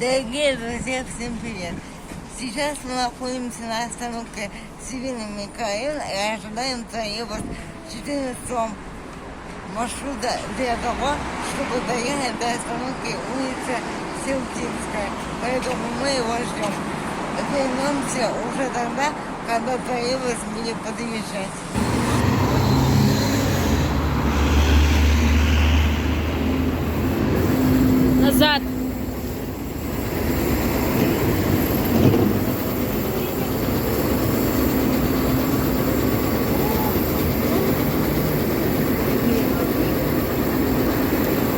Дорогие друзья, всем привет! Сейчас мы находимся на остановке Северный микрорайон и ожидаем троллейбус 14 маршрута для того, чтобы доехать до остановки улица Селтинская. Поэтому мы его ждем. Вернемся уже тогда, когда троллейбус будет подъезжать. Назад.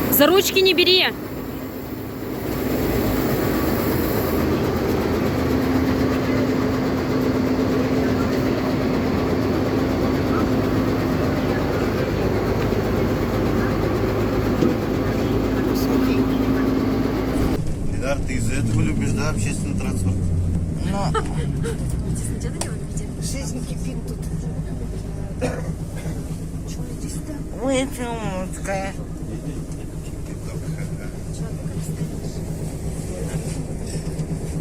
За ручки не бери. Идар, ты из-за этого любишь, да, общественный транспорт? Но жизнь кипит тут. Улица Умутская.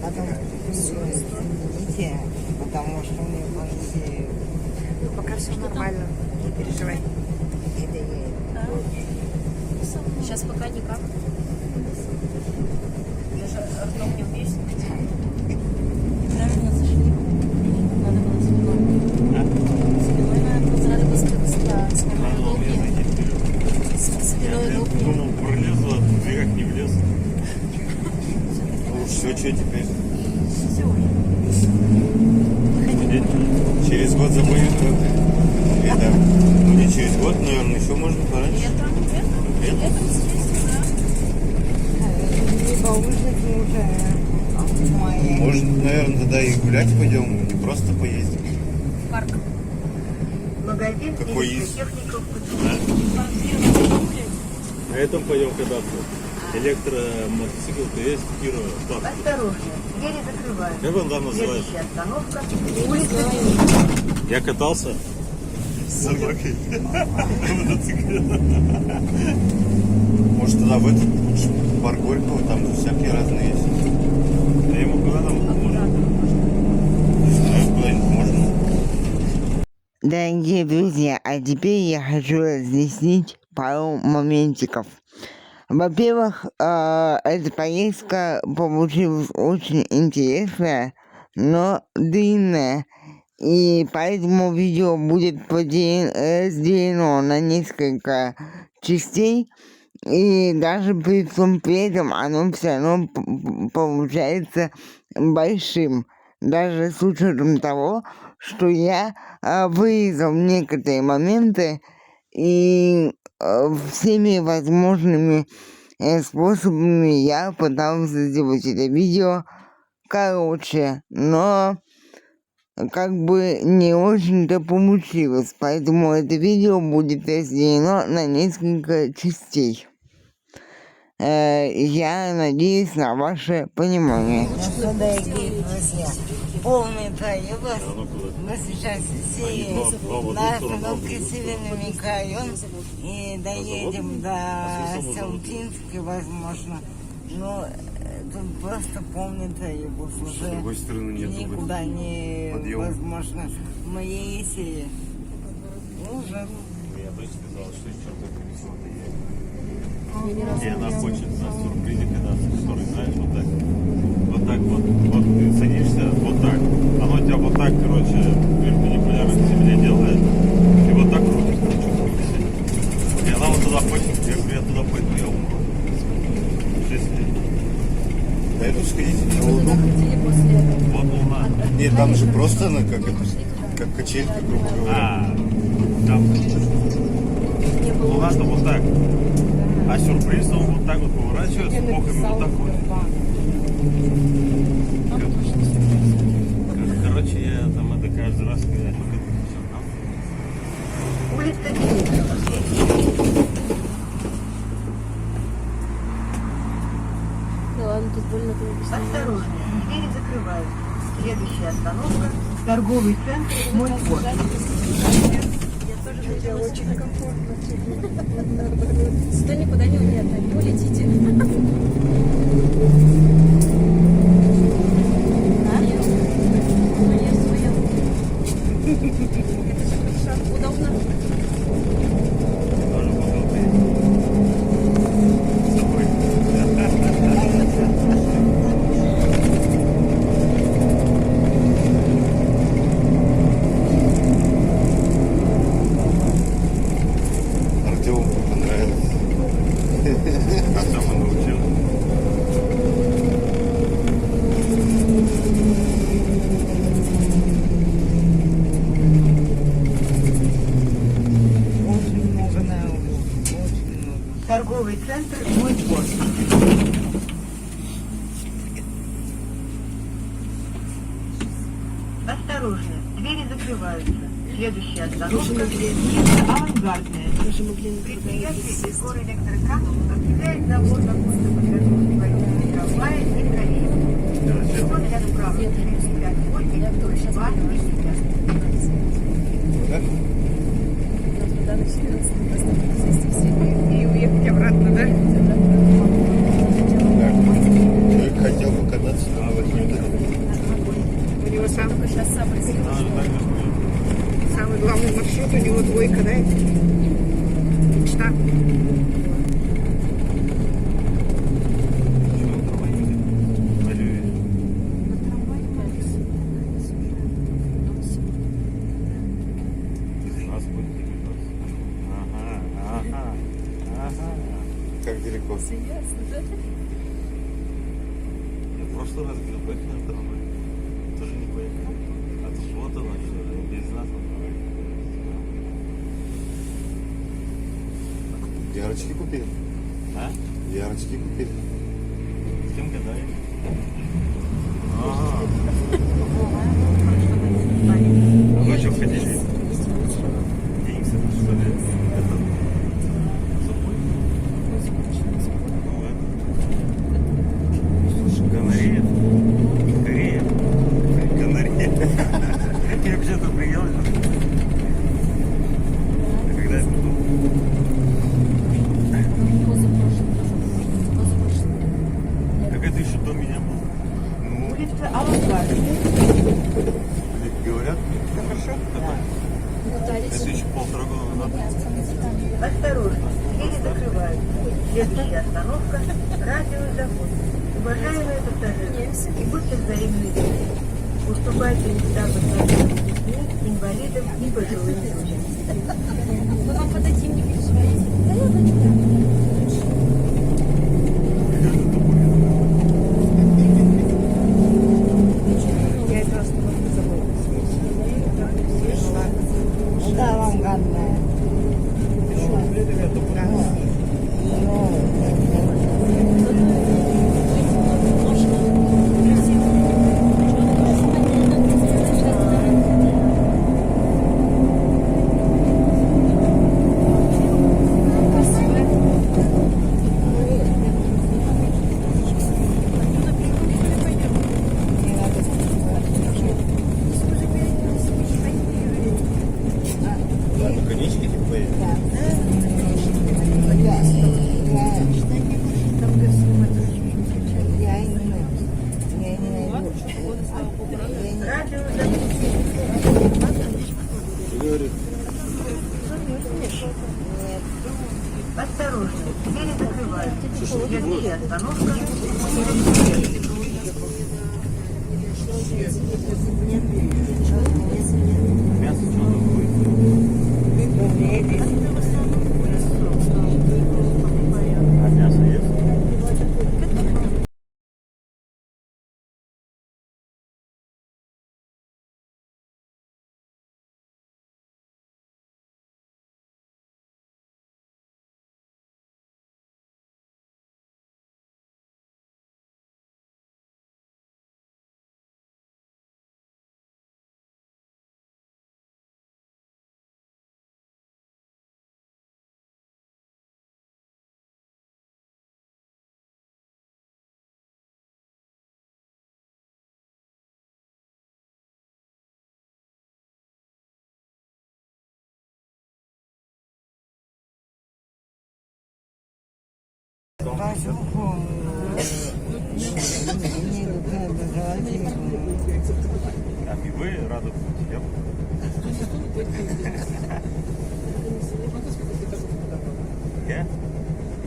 Потом извините, потому что у меня болит. Пока все нормально. Не переживай. Это я. Сейчас пока никак. Даже ртом не умеешь. Правильно зашли. Надо было спиной. Спиной надо было спиной ноги. Спиной ноги. Думал, пролезу, а тут никак не влез. Все, что теперь? Все уже. Через год забудем. Это, ну не через год, наверное, еще можно пораньше. Летом здесь, да. Либо выжить уже. Может, наверное, тогда и гулять пойдем, не просто поездим. В парк. Магазин Какой есть? техников. На этом пойдем кататься. Электромотоцикл есть в Кирово. Осторожно, двери закрывают. Как он там называется? Следующая остановка. Улица. Я катался с собакой на мотоцикле. Может, тогда в этот лучше парк Горького, там же всякие разные есть. А ему куда там можно? Не знаю, куда-нибудь можно. Дорогие друзья, а теперь я хочу разъяснить пару моментиков. Во-первых, эта поездка получилась очень интересная, но длинная. И поэтому видео будет разделено на несколько частей. И даже при всем при этом оно все равно получается большим. Даже с учетом того, что я вырезал некоторые моменты и всеми возможными способами я пытался сделать это видео короче, но как бы не очень-то получилось, поэтому это видео будет разделено на несколько частей. Я надеюсь на ваше понимание. Ну что, дорогие друзья, полный троллейбус. Мы сейчас сели на остановке Северный микрорайон и доедем до Селтинской, возможно. Но тут просто полный троллейбус. С другой Уже стороны нет никуда не подъема. возможно. В моей серии. Ужас. Я дочь сказала, что что-то пересмотрит. И она хочет на сюрпризе кататься, который, знаешь, вот так. Вот ты садишься, вот так. Оно тебя вот так, короче, перпендикулярно к земле делает. И вот так крутит, короче. И она вот туда хочет. Я говорю, я туда пойду, я умру. 6 лет. Да это сходите на Луну. Вот луна. Нет, там же просто она как качелька, грубо говоря. Там. Луна-то вот так. А сюрприз, он вот так вот поворачивается, боками вот так вот. Короче, я там это каждый раз, когда я Улица Дмитрова. Да ладно, тут больно было. Осторожно, двери закрывают. Следующая остановка – торговый центр «Мой город». Тебе очень комфортно. Сюда никуда не улетать, не улетите. Осторожно, двери закрываются. Следующая остановка – улица Авангардная. Предприятие «Егор-Электрокам» объявляет набор на курсы подготовки водителей трамвая и троллейбуса. Телефон ряд прав 65 02 И уехать обратно, да? Человек хотел покататься на возьмет. У него Надо так же сделать. самый главный маршрут, у него двойка, да? Мечта. Почему трамвай едет? Алло. Из нас будет двигаться. Ага. Как далеко? Я в прошлый раз говорил, поехали на трамвай. Тоже не поехали. А тут вот оно что, без нас он Ярочки купили? А? Ярочки купили. С кем гадаешь? Ага. А вы что хотели? Денег что ли? Это... Забой? Гонорея? Корея? Гонорея? Я вообще-то приехал. Когда это было? Как это еще до меня было? Ну, улица Авангардная. говорят, хорошо. Это еще полтора года назад. Осторожно, двери закрываются. Следующая остановка – радиозавод. Уважаемые пассажиры, и будьте взаимны. Уступайте места пассажирам с детьми, инвалидам и пожилым людям. Мы вам подадим, не переживайте. Да я подам. Я это раз забыла. Это авангардная. Конечки не поедет. Говорит, Осторожно, двери закрываются. Следующая остановка Мясо что-то будет. А мясо есть? А и вы рады будете, я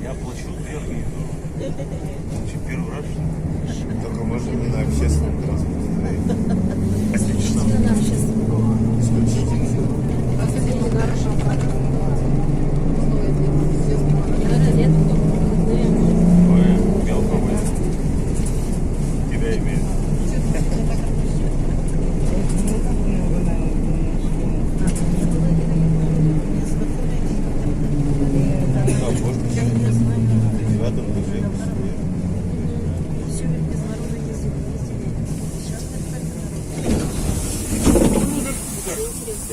Я плачу сверху и иду. Первый раз, что ли? только можно не на общественном транспорте. Отлично. Исключительно. Вы мелко вы. Тебя имеет. Да, может быть, в этом душе.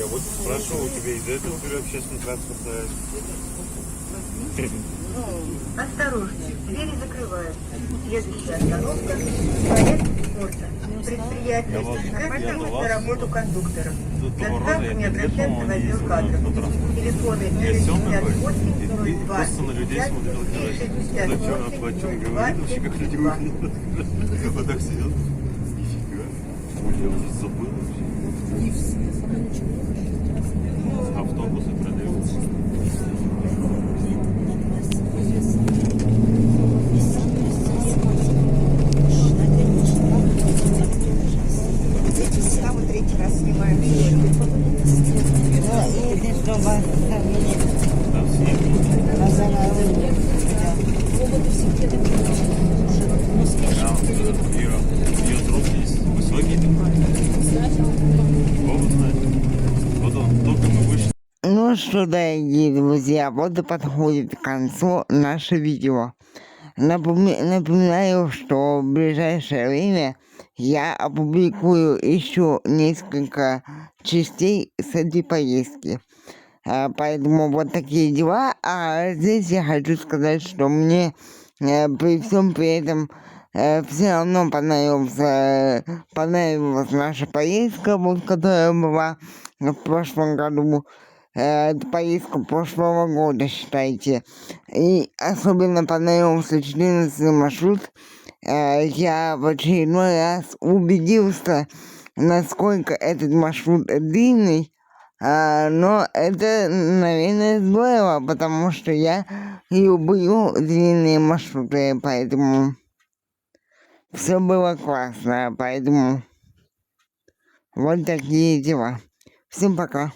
вот спрашивал у тебя из-за этого говорю, общественный транспорт нравится. Осторожно, двери закрываются. Следующая остановка – проект спорта. Предприятие «Техника» на работу кондукторов. За справками обращаться в отдел кадров. Телефоны Я сел такой, 068 и 02 просто на людей смотрел, короче. О чем говорит, вообще как люди выглядят. Вот так сидел. Нифига. Ой, я уже забыл вообще. Автобусы продаются. Там вот третий раз снимаем. Ну, если что, вас Там снег. Ее труп есть высокий такой. Бог знает. Вот он, только мы вышли. Ну что, дорогие друзья, вот и подходит к концу наше видео. Напоминаю, что в ближайшее время я опубликую еще несколько частей с этой поездки. Поэтому вот такие дела. А здесь я хочу сказать, что мне при всем при этом все равно понравилась наша поездка, вот, которая была в прошлом году. Это поездка прошлого года, считайте. И особенно понравился 14 маршрут. Я в очередной раз убедился, насколько этот маршрут длинный. Но это, наверное, здорово, потому что я люблю длинные маршруты, поэтому все было классно, поэтому вот такие дела. Всем пока.